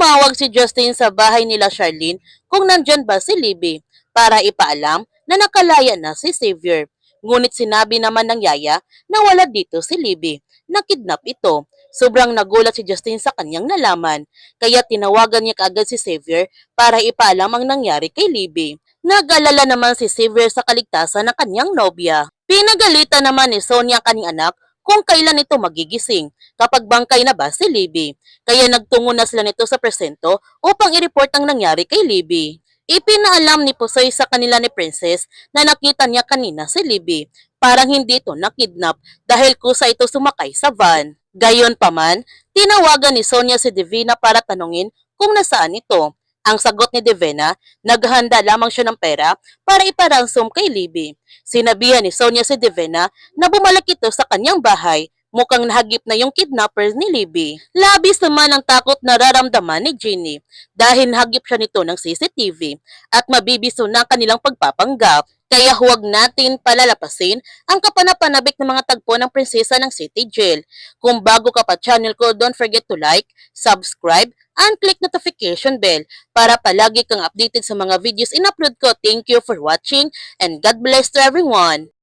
Tumawag si Justin sa bahay nila Charlene kung nandyan ba si Libby para ipaalam na nakalaya na si Xavier. Ngunit sinabi naman ng yaya na wala dito si Libby, na kidnap ito. Sobrang nagulat si Justin sa kanyang nalaman, kaya tinawagan niya kaagad si Xavier para ipaalam ang nangyari kay Libby. Nag-alala naman si Xavier sa kaligtasan ng kanyang nobya. Pinagalitan naman ni Sonia ang kanyang anak kung kailan ito magigising, kapag bangkay na ba si Libby. Kaya nagtungo na sila nito sa presento upang i-report ang nangyari kay Libby. Ipinaalam ni Pusoy sa kanila ni Princess na nakita niya kanina si Libby. Parang hindi ito nakidnap dahil kusa ito sumakay sa van. Gayon pa man, tinawagan ni Sonia si Divina para tanungin kung nasaan ito. Ang sagot ni Divina, naghahanda lamang siya ng pera para iparansom kay Libby. Sinabihan ni Sonia si Divina na bumalik ito sa kanyang bahay. Mukhang nahagip na yung kidnappers ni Libby. Labis naman ang takot na nararamdaman ni Ginny dahil nahagip siya nito ng CCTV at mabibiso na ang kanilang pagpapanggap. Kaya huwag natin palalapasin ang kapanapanabik ng mga tagpo ng prinsesa ng City Jail. Kung bago ka pa channel ko, don't forget to like, subscribe, and click notification bell para palagi kang updated sa mga videos in-upload ko. Thank you for watching and God bless to everyone!